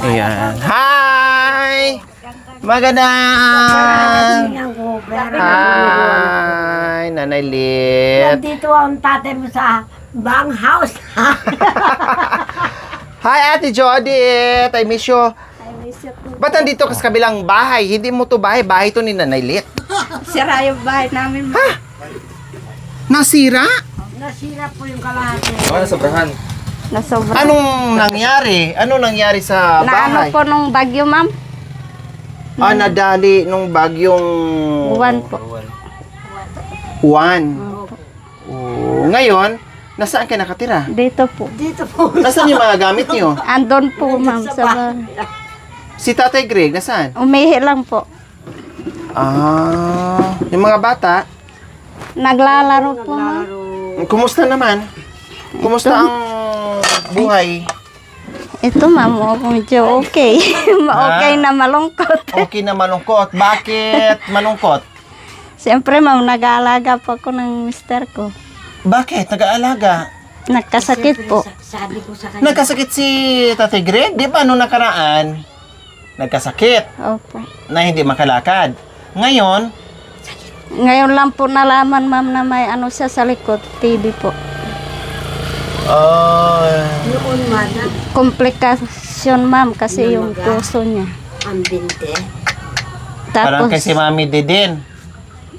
Ayan. Hi! Magandang! Hi, Nanay Lit. Nandito ang tatay mo sa bang house. Hi, Ate Jody. I miss you. Ba't nandito ka sa kabilang bahay? Hindi mo to bahay. Bahay to ni Nanay Lit. Sira yung bahay namin. Ha? Nasira? Nasira po yung kalahati. Nasobrahan. Nasobra. Anong nangyari? Ano nangyari sa Naano bahay? po nung bagyo, ma'am? Nadali nung bagyong... Buwan po. Juan. Oh, ngayon, nasaan ka nakatira? Dito po. Dito po. Nasaan yung mga gamit niyo? Andon po, ma'am. Sa bahay. Si Tatay Greg, nasaan? Umihi lang po. Yung mga bata, Naglalaro po, ma'am. kumusta naman? Kumusta ang buhay? Ito, ma'am. Medyo okay. Okay na malungkot. Okay na malungkot. Bakit malungkot? Siyempre, ma'am, nag-aalaga po ako ng mister ko. Bakit? Nag-aalaga? Nagkasakit po. Sabi ko sa kanya. Nagkasakit si Tatay Greg? Di ba nung nakaraan? Nagkasakit Opo. na hindi makalakad. Ngayon, Ngayon lang po nalaman, ma'am, na may ano siya sa likod. TB po. Noon man, Komplikasyon, ma'am, kasi yung puso niya. ang binte. parang Tapos, kay si Mami Didin.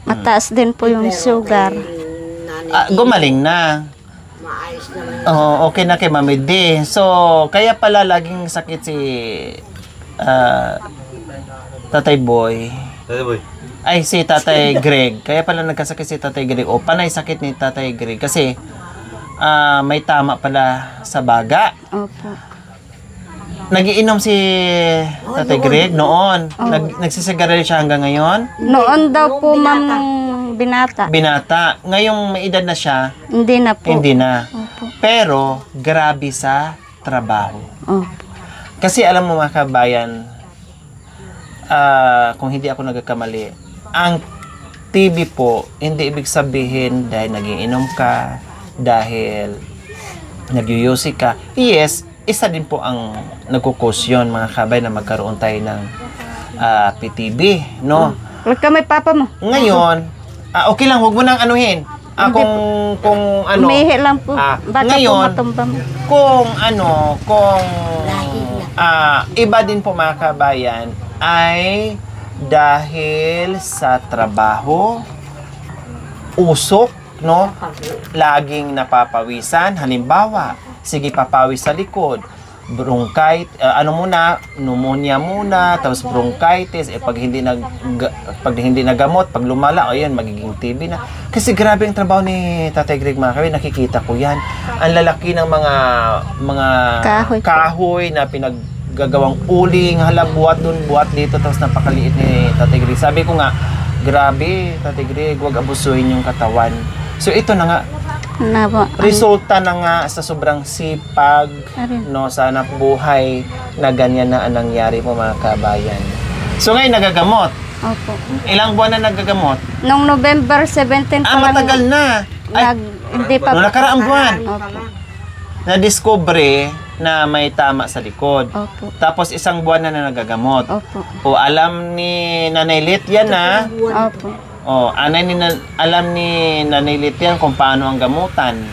mataas din po yung sugar. Nanay, Gumaling na. maayos naman. Okay na kay Mami D. So, kaya pala laging sakit si Tatay Boy. Dati boy. Ay, si Tatay Greg. Kaya pala nagkasakit si Tatay Greg. O, panay sakit ni Tatay Greg. Kasi, may tama pala sa baga. Opo. Nagiinom si Tatay Greg noon. Nagsisigarilyo siya hanggang ngayon. Noon daw po, ma'am, nung binata. Binata. Ngayong may edad na siya, Hindi na po. hindi na. Opo. Pero, grabe sa trabaho. Opo. Kasi alam mo mga kabayan, kung hindi ako nagkakamali, ang TB po, hindi ibig sabihin dahil nagiinom ka, dahil nagyuyusi ka. Yes, isa din po ang nagkukos yun, mga kabay, na magkaroon tayo ng PTB, no? Huwag ka may papa mo. Ngayon, okay lang, huwag mo nang anuhin. Kung ano, Umihi lang po. Baka ngayon, po matumbang. kung iba din po mga kabayan ay dahil sa trabaho, usok, no? Laging napapawisan. Halimbawa, sige papawis sa likod, pneumonia muna, tapos bronchitis, pag hindi nagamot, pag lumala, ayan, magiging TB na. Kasi grabe ang trabaho ni Tatay Greg, mga kabayan, nakikita ko yan. Ang lalaki ng mga kahoy na pinaggagawang uling, buhat dun, buhat dito, tapos napakaliit ni Tatay Greg. Sabi ko nga, grabe, Tatay Greg, huwag abusuhin yung katawan. So ito na nga, resulta na nga sa sobrang sipag, no, sa anak buhay na ganyan na ang nangyari po, mga kabayan. So ngayon nagagamot. Opo. Ilang buwan na nagagamot? Nung November 17 pa lang. Matagal na. Ay, Hindi pa noong nakaraang buwan, Opo. na-discover na may tama sa likod. Opo. Tapos isang buwan na nagagamot. Opo. O alam ni Nanay Lit yan na. Opo. Alam ni Nanay Lit yan kung paano ang gamutan.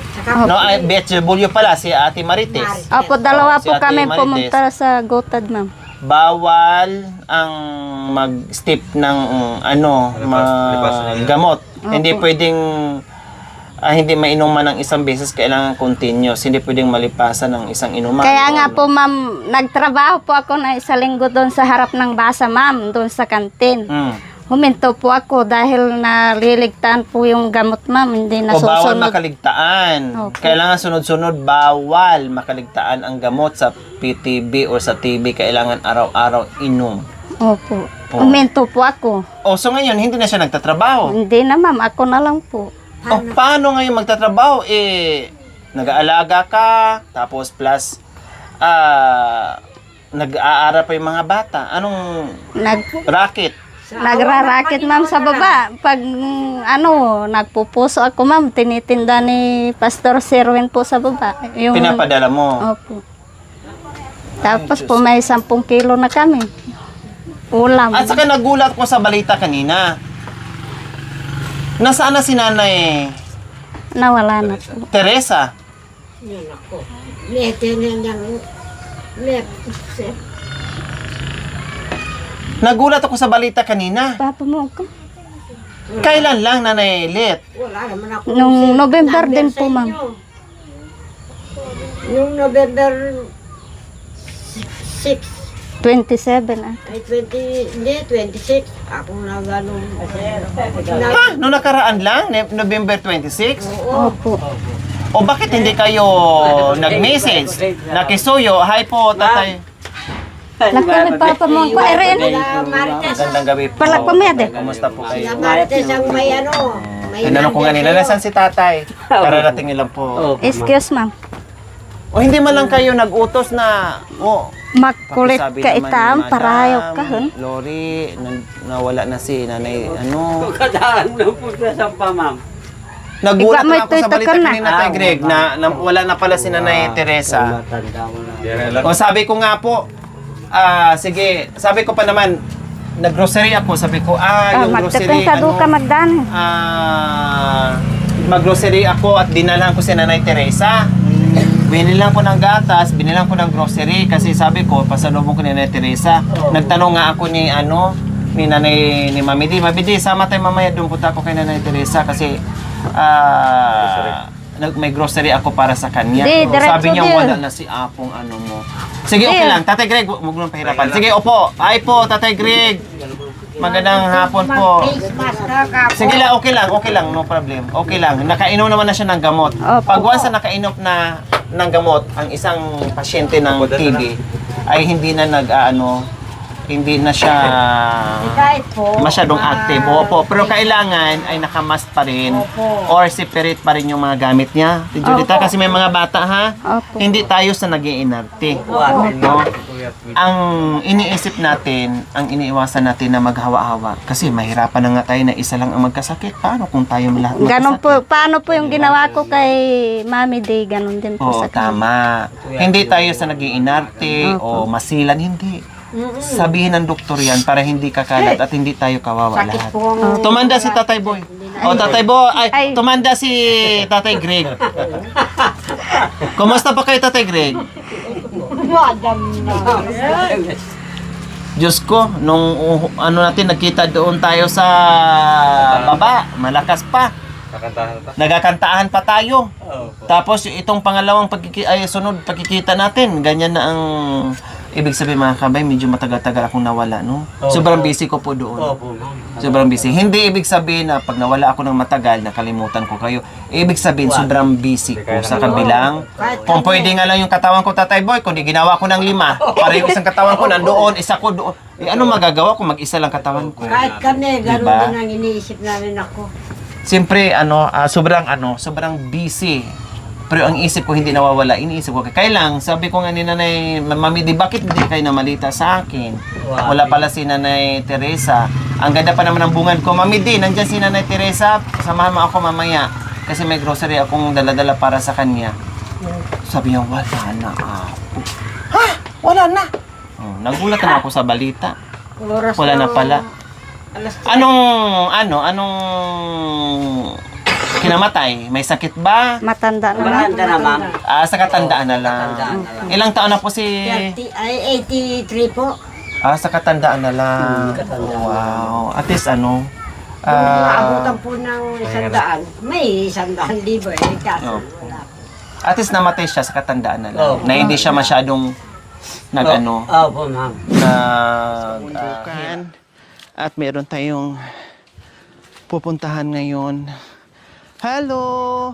No, BHW pala, si Ate Marites. Opo, dalawa Si po Ate kami Marites. pumunta sa Gotad, ma'am. Bawal ang mag-step ng gamot. Hindi pwedeng hindi mainuman ng isang beses, kailangan continuous. Hindi pwedeng malipasan ng isang inuman. Kaya nga po, ma'am, nagtrabaho po ako na isang linggo doon sa harap ng basa, ma'am, doon sa kantin. Huminto po ako dahil naliligtaan po yung gamot, ma'am. Hindi O bawal nasusunod. makaligtaan. Opo. Kailangan sunod-sunod, bawal makaligtaan ang gamot sa PTB o sa TB. Kailangan araw-araw inom. Opo. Oo. Huminto po ako. So ngayon, hindi na siya nagtatrabaho. Hindi na, ma'am. Ako na lang po. Paano ngayon magtatrabaho? Nag-aalaga ka, tapos plus, nag-aaral pa yung mga bata. Anong racket? Nagrarakit, ma'am, sa baba. Pag, nagpupuso ako, ma'am, tinitinda ni Pastor Sirwin po sa baba. Yung, Pinapadala mo. Opo. Tapos po may 10 kilo na kami. Ulam. At saka nagulat ko sa balita kanina. Nasaan na si Nanay Nawala na po. Teresa? Yan ako. Lete na niyang Nagulat ako sa balita kanina. Papa mo ko. Kailan lang, Nanay Let? wala naman ako. Nung November number din sa po, ma'am. inyo. Yung November 6, 27 at. ay 26, ako na ganun. Ha? Nung nakaraan lang? November 26? Opo. O bakit hindi kayo nag-message? Nakisuyo, hi po, tatay. Nakami Papa mo ko. Eren. Sila Marites, Magandang gabi po. Palak pa mede. Kumusta po sila kayo? Marites ang may ano. May Tinanong ko number kanina, sa'yo. nasan si tatay? Kararating niyo lang po. Excuse ma'am. O hindi man lang kayo nag-utos na, Magkulit pakisabi ka naman ni itam, Madam parayok ka hun. Lori, nawala na si nanay, ano. Kadaan na po sa ma'am. Nagulat Ikaw, may na ako sa balita tutok na. kanina kay Greg na wala na pala si nanay Teresa. Matanda mo na. O sabi ko nga po, sige, sabi ko pa naman, nag-grocery ako, sabi ko, yung grocery, Magtapong ka do ka magdan. mag-grocery ako at dinalhan ko si nanay Teresa. Binilang ko ng gatas, binilang ko ng grocery kasi sabi ko, pasalubong ko ni Nanay Teresa. Nagtanong nga ako ni ni Mami Di. Mami Di, sama tayo mamaya, doon punta ako kay Nanay Teresa kasi may grocery ako para sa kanya. Di, diretso Sabi niya, din. wala na si Apong ano mo. Sige, okay Di. lang. Tatay Greg, huwag mo nang pahirapan. Sige, opo. Ay po, Tatay Greg. Magandang hapon po. Face mask ka po. Sige lang, okay lang, no problem. Okay lang. Nakainom naman na siya ng gamot. Opo. Pag once na nakainom na ng gamot, ang isang pasyente ng TB ay hindi na hindi na siya Kahit po, masyadong active. Opo, pero kailangan ay nakamask pa rin Opo. or separate pa rin yung mga gamit niya. Judita, Opo. kasi may mga bata ha. Opo. Hindi tayo sa nag-iinarte. No? Ang iniisip natin, ang iniiwasan natin na maghawa-hawa. Kasi mahirapan na nga tayo na isa lang ang magkasakit. Paano kung tayo lahat Ganon magkasakit? po, paano po yung ginawa ko kay Mami Day, ganon din po Oo, sa kanya. tama. Hindi tayo sa nag-iinarte o masilan, hindi. Sabihin ng doktor yan para hindi kakalat at hindi tayo kawawa sakit lahat. po ang Tumanda si Tatay Boy. O, Tatay Boy. Ay, Ay. tumanda si Tatay Greg. Kumusta pa kayo, Tatay Greg? madam na. Diyos ko, nung natin, nagkita doon tayo sa baba, malakas pa. Nagakantahan pa tayo. Tapos itong pangalawang sunod pagkikita natin, ganyan na ang ibig sabihin mga kabay, medyo matagal-tagal akong nawala, no? Sobrang busy ko po doon. Opo, ma'am. Sobrang busy. Hindi ibig sabihin na pag nawala ako ng matagal, nakalimutan ko kayo. Ibig sabihin, sobrang busy ko sa kabilang. Kung pwede nga lang yung katawan ko, Tatay Boy, kundi ginawa ko ng 5, para yung isang katawan ko nandoon, isa ko doon. Ano magagawa ko? Mag-isa lang katawan ko. Kahit kami, gano'n Diba? din ang iniisip namin ako. Siyempre, sobrang busy. Pero ang isip ko hindi nawawala. Iniisip ko, kaya lang, sabi ko nga ni Nanay Mami Di, bakit hindi kayo namalita sa akin? Wala pala si Nanay Teresa. Ang ganda pa naman ng bungad ko. Mami Di, nandyan si Nanay Teresa. Samahan mo ako mamaya. Kasi may grocery akong dala-dala para sa kanya. Sabi niya, wala na ako. Ha? Wala na? Nagulat na ako sa balita. Oras Wala na pala. Alas Anong kinamatay? May sakit ba? Matanda na. Maganda na, ma'am. Sa katandaan na lang. Katandaan na lang. Ilang taon na po si... 83 po. sa katandaan na lang. Wow. At least Kung naabutan po ng 100, may 100 libo eh. Kaso Opo. wala. at least namatay siya sa katandaan na lang. Opo. Na hindi siya masyadong Opo, ma'am. At meron tayong pupuntahan ngayon. Hello!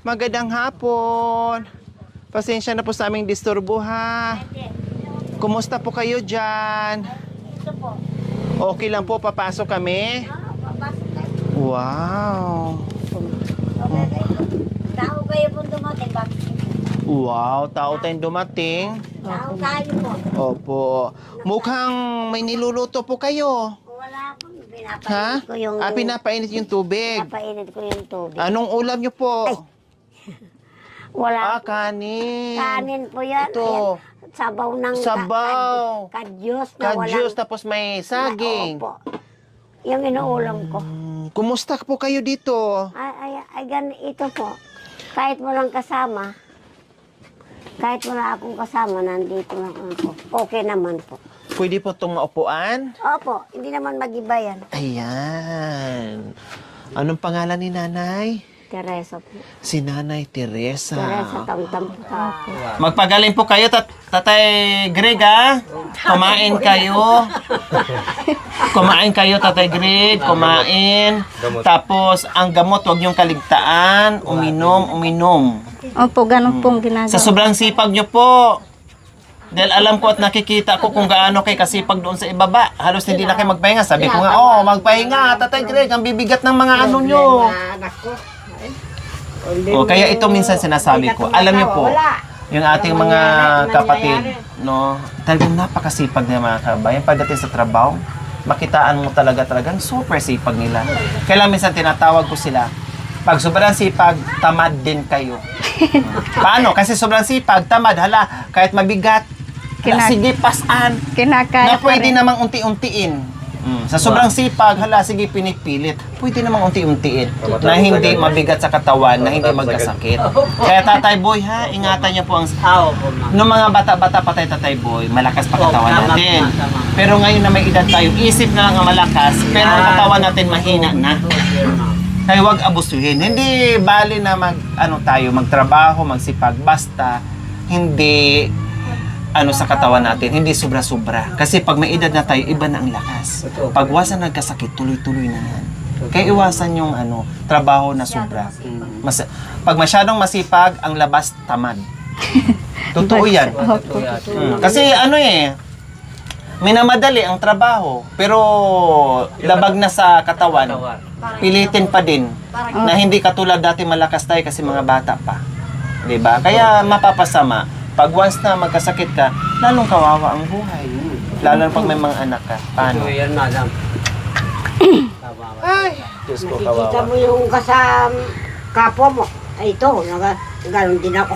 Magandang hapon! Pasensya na po sa aming disturbo ha. Kumusta po kayo dyan? Okay lang po, papasok kami? Wow! Tao kayo po dumating ba? Wow, tao tayong dumating. Tao kayo po. Opo. Mukhang may niluluto po kayo. Wala po. Ha? Pinapainit ko yung... Pinapainit yung tubig. Pinapainit ko yung tubig. Anong ulam nyo po? Wala. Kanin. Kanin po yan. Ito. Ayan. sabaw ng Sabaw. kadyos na Kadyos, tapos may saging. Opo. Yung inuulam ko. Kumusta po kayo dito? Ay, ito po. Kahit walang kasama, kahit wala akong kasama, nandito lang ako. Okay naman po. Pwede po itong maupuan? Opo, hindi naman mag-iba yan. Ayan. Anong pangalan ni nanay? Teresa po. Si Nanay Teresa. Teresa, tamtam po. Magpagaling po kayo, Tatay Greg, ha? Kumain kayo. Kumain kayo, Tatay Greg. Kumain. Tapos, ang gamot, huwag niyong kaligtaan. Uminom. Opo, ganun pong ginagawa. Sa sobrang sipag niyo po. Dahil alam ko at nakikita ko kung gaano kayo kasipag doon sa ibaba. Halos hindi na kayo magpahinga. Sabi ko nga, magpahinga, Tatay Greg. Ang bibigat ng mga ano nyo. Anak ko. O, kaya ito minsan sinasabi ko. Alam niyo po, yung ating mga kapatid, no, talagang napakasipag ng mga kabayan. Pagdating sa trabaho, makitaan mo talagang super sipag nila. Kaya lang minsan tinatawag ko sila, pag sobrang sipag, tamad din kayo. Paano? Kasi sobrang sipag, tamad, hala, kahit mabigat, sige, pasan. Kinakaya Na pwede namang unti-untiin. Sa sobrang sipag, hala, sige, pinipilit. Pwede namang unti-untiin. Na hindi mabigat sa katawan, na hindi magkasakit. Kaya Tatay Boy, ha, ingatan niyo po ang... Noong mga bata-bata pa tayo, Tatay Boy, malakas pa katawan natin. Pero ngayon na may edad tayo, isip na lang ang malakas, pero ang katawan natin mahina na. Kaya huwag abusuhin. Hindi bali na magtrabaho, magsipag, basta hindi sa katawan natin, hindi sobra-sobra. Kasi pag may edad na tayo, iba na ang lakas. Pag wasan nagkasakit, tuloy-tuloy na yan. Kaya iwasan yung trabaho na sobra. Pag masyadong masipag, ang labas tamad. Totoo yan. Kasi minamadali ang trabaho, pero labag na sa katawan, pilitin pa din. Na hindi katulad dati malakas tayo kasi mga bata pa. 'Di ba? Kaya mapapasama. Pag once na magkasakit ka, lalong kawawa ang buhay. Lalo na pag may mga anak ka. Paano? yan, madam. Ay, Diyos ko, Nakikita kawawa. mo yung kapwa mo. Ay, ito, gano'n din ako.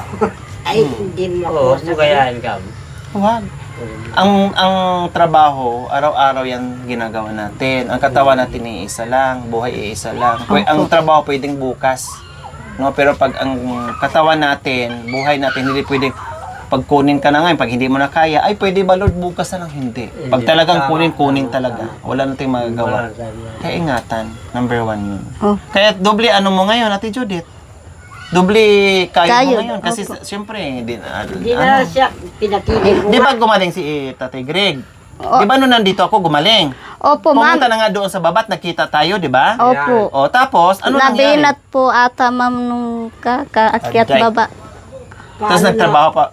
Ay, hindi mo Oo, ako. gayahin ka. Huwag. Ang trabaho, araw-araw yan ginagawa natin. Ang katawan natin iisa lang, buhay iisa lang. Ang trabaho pwedeng bukas. No, pero pag ang katawan natin, buhay natin hindi pwedeng pagkunin ka na ngayon, pag hindi mo na kaya, ay pwede ba Lord bukas na lang, hindi. Pag talagang kunin talaga. Wala nating magagawa. Kaya ingatan, number 1 yun. Kaya doble mo ngayon, Ate Judith? Doble kayo mo ngayon kasi siyempre hindi na siya pinatili ko. Di ba gumaling si Tatay Greg? Di ba nung nandito ako gumaling? Opo, ma'am. Pumunta na nga doon sa babat, nakita tayo, di ba? Opo. O tapos, ano nangyari? Nabinat po ata, ma'am, nung kaakyat Aday. baba. Tapos nagtrabaho pa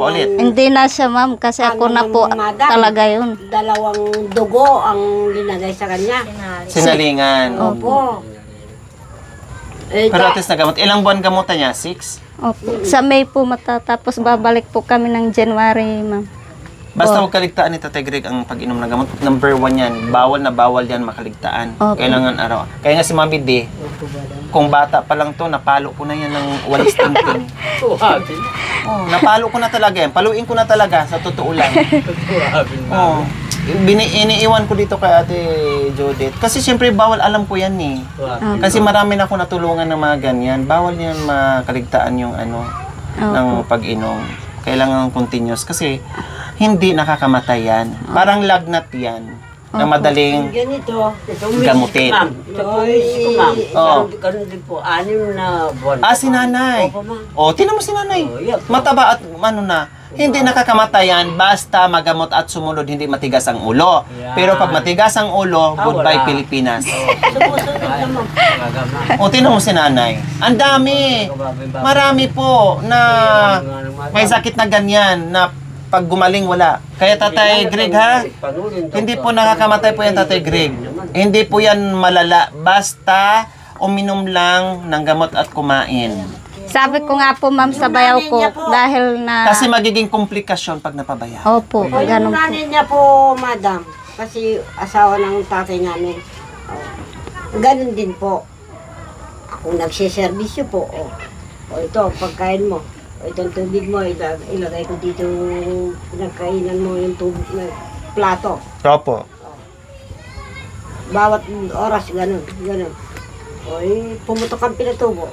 ulit. Hindi na siya, ma'am, kasi ako na po talaga yun. Dalawang dugo ang linagay sa kanya. Sinalingan. Opo. Pero at least nagamot. Ilang buwan gamutan niya? 6? Opo. Sa May po matatapos, babalik po kami ng January, ma'am. Basta huwag kaligtaan ni Tatay Greg ang pag-inom ng gamot. Number 1 yan. Bawal na bawal yan makaligtaan. Opo. Kailangan araw. Kaya nga si Mami D, kung bata pa lang to, napalo ko na yan ng walis tingting. Napalo ko na talaga yan. Paluin ko na talaga, sa totoo lang. Iniiwan ko dito kay Ate Judith. Kasi siyempre bawal, alam ko yan eh. Kasi marami na ako natulungan ng mga ganyan. Bawal yan makaligtaan yung ng pag-inom. Kailangan continuous kasi hindi nakakamatay yan. Parang lagnat yan na madaling Ganito. gamutin. Ma'am, ito po misis ko, ma'am. Oo. Ganun din po, 6 na buwan. Si nanay. Opo, ma'am. Tinan mo si nanay. Yeah. Mataba at hindi nakakamatay yan basta magamot at sumunod, hindi matigas ang ulo. Yan. Pero pag matigas ang ulo, goodbye wala. Pilipinas. Magagamang. Tinan mo si nanay. Ang dami. Marami po na may sakit na ganyan na pag gumaling wala. Kaya Tatay Greg ha, hindi po nakakamatay po yan Tatay Greg. Hindi po yan malala. Basta uminom lang ng gamot at kumain. Sabi ko nga po, ma'am, sa bayaw ko, dahil na... Kasi magiging komplikasyon pag napabaya. Opo, Yung ganun po. nanay niya po, madam. Kasi asawa ng tatay namin. Ganun din po. Ako nagsiservisyo po. Ito, pagkain mo. Itong tubig mo, ilagay ko dito pinagkainan mo yung tubig na plato. Opo. Bawat oras, ganun. Oy, pumutok ang pinatubo.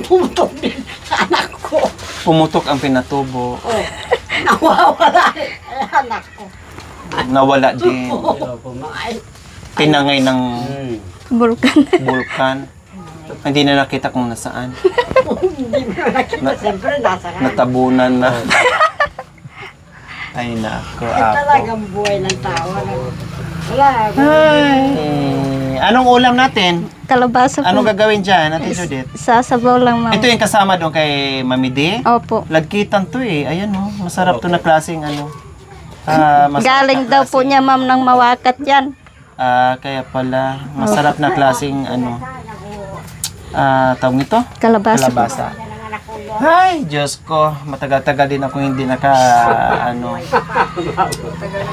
Pumutok din sa anak ko. Pumutok ang pinatubo. Oh, nawawala ang anak ko. Nawala din. Ay, Tinangay ng Bulkan. bulkan. Hindi na nakita kung nasaan. hindi mo na nakita. Siyempre, nasa ka. Natabunan na. Ay nako, apo. Talagang buhay ng tao. Wala. Anong ulam natin? Kalabasa po. Anong gagawin dyan, Ate Judith? Sasabaw lang, ma'am. Ito yung kasama doon kay Mami D. Opo. Lagkitan to eh. Ayan oh, masarap to na klaseng ano. masarap Galing na daw po klaseng- niya, ma'am, ng mawakat yan. Kaya pala, masarap na klaseng ano. Tawag nito? Kalabasa. Kalabasa. Ay, Diyos ko, matagal-tagal din ako hindi ano.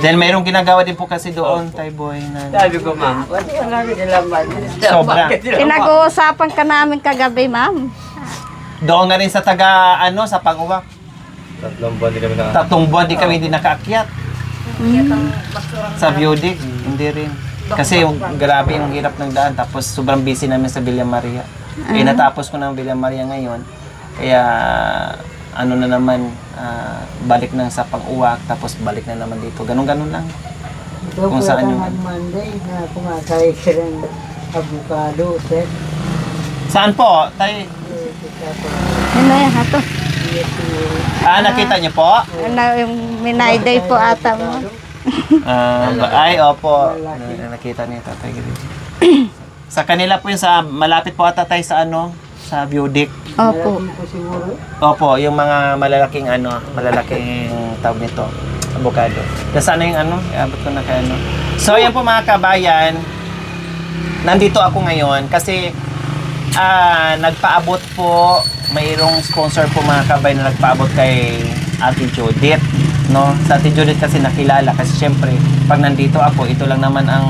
Then mayroong ginagawa din po kasi doon, Tay Boy, na Sabi ko, ma'am, pati ka namin nilaman. Sobra. Pinag-uusapan ka namin kagabi, ma'am. doon nga rin sa sa Panguwak. 3 buwan di kami hindi nakaakyat. Sa Biodig, hindi rin. Kasi grabe yung hirap ng daan, tapos sobrang busy namin sa Villa Maria. Natapos ko ng Villa Maria ngayon, kaya na naman, balik na sa Panguwak, tapos balik na naman dito. Ganun-ganun lang. Kung saan yung... Monday na kumakay ka ng avocado, sir. Saan po? Tay? Ano yan, hato? Nakita niyo po? Ano, yung minayday po ata mo. Ay, opo. Nakita niyo, Tatay Giri. Sa kanila po yung malapit po ata tayo sa sa Biodik. Opo. Opo, yung mga malalaking tawag nito, avocado. Kasi yung iabot ko na kay So, yan po mga kabayan, nandito ako ngayon kasi nagpaabot po, mayroong sponsor po mga kabayan na nagpaabot kay Ate Judith. No? Sa Ate Judith kasi nakilala kasi syempre, pag nandito ako, ito lang naman ang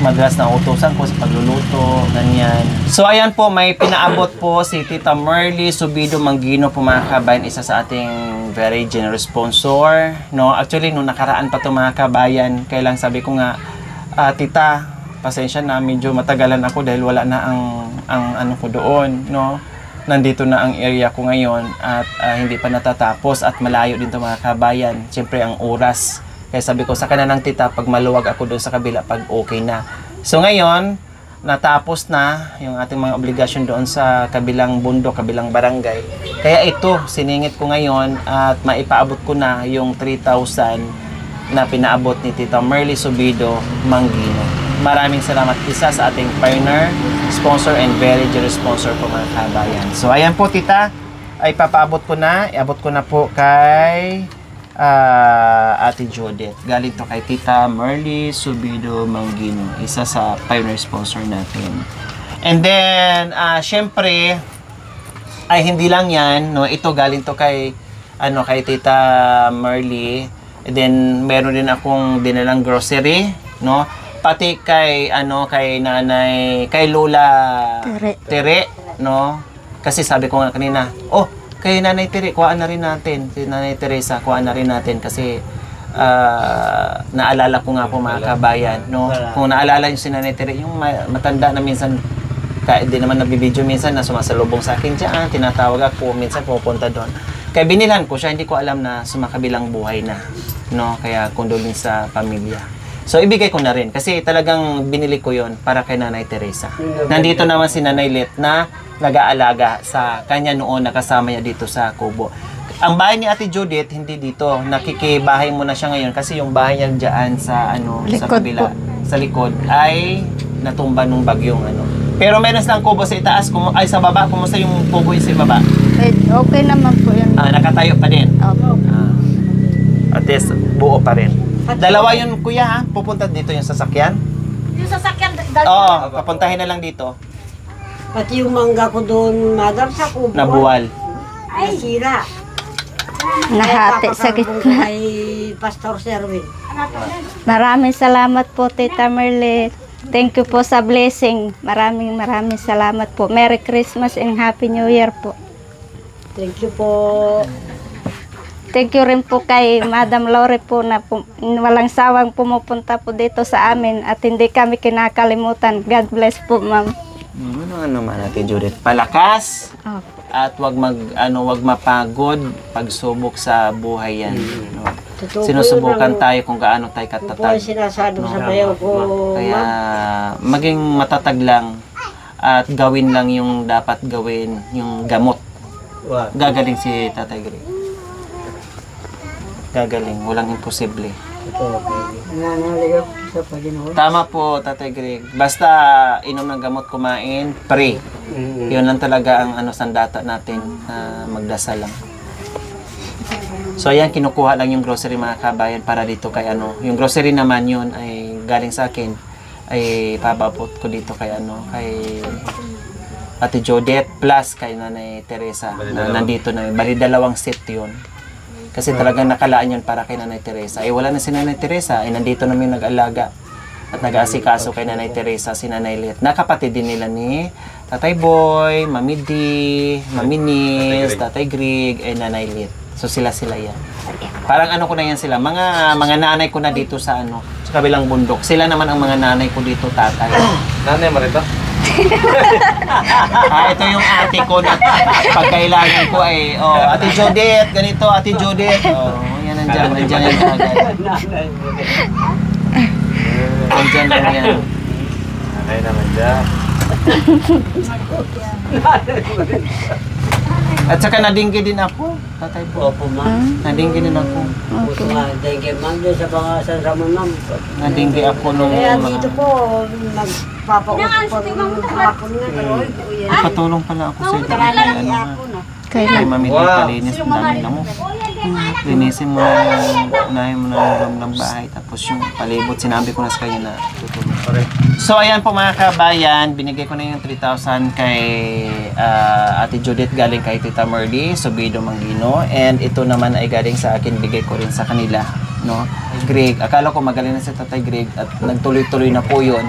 madalas na utusan ko sa pagluluto, ganyan. So ayan po, may pinaabot po si Tita Merly Subido Manggino po mga kabayan, isa sa ating very generous sponsor. No, actually nung nakaraan pa to mga kabayan, kaya lang sabi ko nga, Tita, pasensya na, medyo matagalan ako dahil wala na ang ko doon, no. Nandito na ang area ko ngayon at hindi pa natatapos at malayo din to mga kabayan. Siyempre ang oras. Kaya sabi ko sa kanan ng tita, pag maluwag ako doon sa kabila, pag okay na. So ngayon, natapos na yung ating mga obligasyon doon sa kabilang bundok, kabilang barangay. Kaya ito, siningit ko ngayon at maipaabot ko na yung 3,000 na pinaabot ni Tita Merly Subido Manggino. Maraming salamat, isa sa ating partner, sponsor and very generous sponsor po mga kabayan. So ayan po tita, ay papaabot ko na, iabot ko na po kay Ate Judith. Galing to kay Tita Merly Subido Manggino, isa sa pioneer sponsor natin. And then, syempre, ay hindi lang yan, no? Ito galing to kay, kay Tita Merly. And then, meron din akong dinalang grocery, no? Pati kay, kay nanay, kay Lola Tere, no? Kasi sabi ko nga kanina, kay Nanay Tere, kuhaan na rin natin. Si Nanay Teresa, kuhaan na rin natin kasi naalala ko nga po mga kabayan, no? Kung naalala yung si Nanay Tere, yung matanda na minsan, kahit di naman nabibideo minsan na sumasalubong sa akin dyan, tinatawag ako, minsan pupunta doon. Kaya binilhan ko siya, hindi ko alam na sumakabilang buhay na, no? Kaya condolence sa pamilya. So, ibigay ko na rin kasi talagang binili ko yon para kay Nanay Teresa. Nandito naman si Nanay Let na nag-aalaga sa kanya noon, nakasama niya dito sa Kubo. Ang bahay ni Ate Judith, hindi dito. Nakikibahay mo na siya ngayon kasi yung bahay niya dyan sa, sa kabila, sa likod, ay natumba nung bagyong, Pero meron silang kubo sa itaas, sa baba. Kumusta yung kubo yung sa baba? Okay naman po yun. Nakatayo pa din. Opo. At least, buo pa rin. Dalawa yun, kuya, ha? Pupunta dito yung sasakyan? Yung sasakyan, Oo, papuntahin na lang dito. Pati yung mangga ko doon, madam, sa kubo. Nabuwal. Ay, nasira. nahati sa gitna. Kay Pastor Serwin. Maraming salamat po, Tita Merly. Thank you po sa blessing. Maraming salamat po. Merry Christmas and Happy New Year po. Thank you po. Thank you rin po kay Madam Lore po na walang sawang pumupunta po dito sa amin at hindi kami kinakalimutan. God bless po, ma'am. Ano man natin, Judith? Palakas Opo. at wag mapagod pagsubok sa buhay yan. No? Totoo po Sinusubukan yun, tayo kung gaano tayo Kung po katatag. ang sinasabi ko sa bayaw ko, Kaya ma'am. maging matatag lang at gawin lang yung dapat gawin, yung gamot. Gagaling si Tatay Greg. Gagaling, walang imposible. Nananalig ako sa Panginoon. Tama po, Tatay Greg. Basta inom ng gamot, kumain, pray. Yun lang talaga ang sandata natin, magdasal lang. So ayan, kinukuha lang yung grocery mga kabayan para dito kay yung grocery naman yun ay galing sa akin, ay pababot ko dito kay kay Ate Jodette plus kay Nanay Teresa na nandito na. Bali 2 set yun. Kasi talagang nakalaan yun para kay Nanay Teresa. Ay wala na si Nanay Teresa, ay nandito namin nag-alaga at nag-aasikaso kay Nanay Teresa, si Nanay Lit. Nakapatid din nila ni Tatay Boy, Mami D, Mami Nis, Tatay Greg, and Nanay Lit. So sila yan. Parang ko na yan sila. Mga nanay ko na dito sa sa kabilang bundok. Sila naman ang mga nanay ko dito, tatay. Nanay mo rito? Ito yung ate ko na pagkailangan ko ay, Ate Judith, ganito, Ate Judith. Yan nandiyan yan agad. Nandiyan lang yan. Nanay naman dyan. At saka nadinggi din ako, tatay po. Opo, ma'am. Nadinggi din ako. Opo, ma'am. Thank you, ma'am. Doon sa mga San Ramon, ma'am. Nadinggi ako nung Kaya dito po, nagpapausap po ng hapon na. patulong pala ako sa ito. Kay Kay Mami Di palinis, ang dami na mo. Linisin mo unahin mo na yung ng bahay, tapos yung palibot, sinabi ko na sa kanya na tutulong. So ayan po mga kabayan, binigay ko na yung 3,000 kay Ate Judith galing kay Tita Merly, Subido Mangino, and ito naman ay galing sa akin, bigay ko rin sa kanila. No? Greg, akala ko magaling na si Tatay Greg at nagtuloy-tuloy na po yun.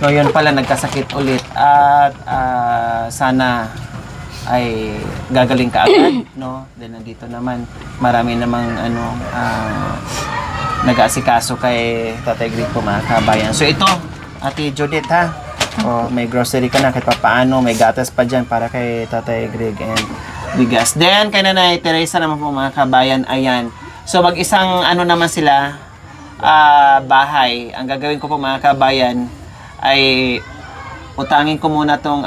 No, yun pala, nagkasakit ulit at sana ay gagaling ka agad, no? Then nandito naman, marami namang nag-aasikaso kay Tatay Greg po mga kabayan. So ito, Ate Judith ha, may grocery ka na kahit paano, may gatas pa dyan para kay Tatay Greg and bigas. Then kay Nanay Teresa naman po mga kabayan, ayan. So mag-isang naman sila, bahay. Ang gagawin ko po mga kabayan ay utangin ko muna tong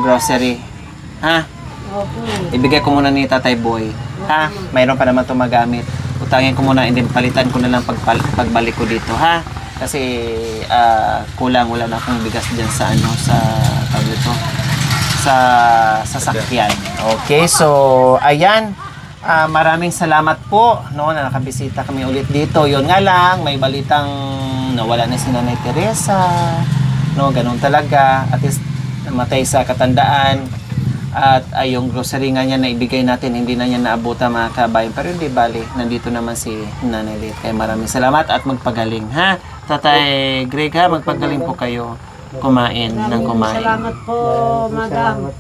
grocery. Ha? Ibigay ko muna ni Tatay Boy. Ha? Mayroon pa naman itong magamit. Utangin ko muna and then palitan ko na lang pagbalik ko dito. Ha? Kasi kulang, wala na akong bigas dyan sa sa sasakyan. Okay, so ayan. Maraming salamat po na nakabisita kami ulit dito. Yun nga lang, may balitang nawala na si Nanay Teresa. No, ganun talaga. At least namatay sa katandaan. At yung grocery nga niya na ibigay natin, hindi na niya naabutan mga kabayan. Pero hindi bali, nandito naman si Nanay Lit. Kaya maraming salamat at magpagaling ha. Tatay Greg ha, magpagaling po kayo. Kumain ng kumain. Salamat po, madam.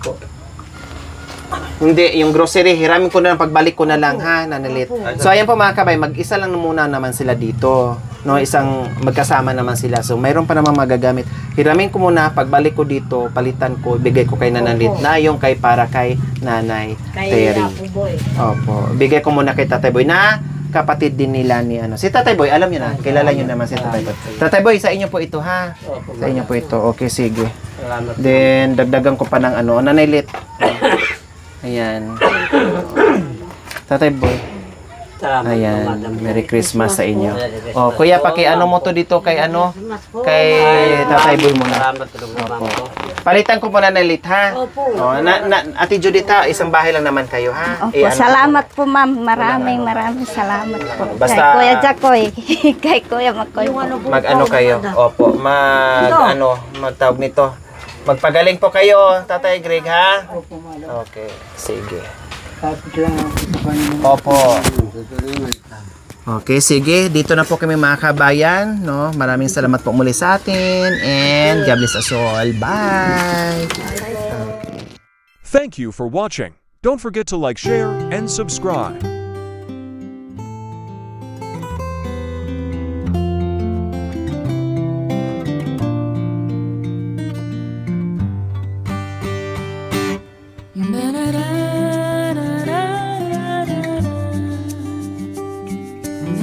Hindi, yung grocery, hiramin ko na lang, pagbalik ko na lang ha, Nanalit. So ayan po mga kabay, mag-isa lang muna naman sila dito. No, isang magkasama naman sila. So mayroon pa naman magagamit. Hiramin ko muna, pagbalik ko dito, palitan ko, bigay ko kay Nanalit na yung para kay Nanay Terry. Opo, bigay ko muna kay Tatay Boy na kapatid din nila ni Si Tatay Boy, alam niyo na, kilala niyo naman si Tatay Boy. Tatay Boy, sa inyo po ito ha. Sa inyo po ito. Okay, sige. Then dagdagan ko pa ng Nanay Lit. Ayan. Tatay Boy. Ayan. Merry Christmas sa inyo. Kuya, mo to dito kay kay Tatay Boy muna. Opo. Palitan ko muna na Lit ha. Ate Judith ha, isang bahay lang naman kayo ha. Opo, salamat po ma'am. Maraming salamat po. Basta, kay Kuya Jacoy. Kay Kuya Makoy po. kayo. Opo, magtawag nito. Magpagaling po kayo, Tatay Greg, ha? Okay, sige. Opo. Okay, sige. Dito na po kami mga kabayan, no? Maraming salamat po muli sa atin and God bless us all. Bye! Thank you for watching. Don't forget to like, share, and subscribe.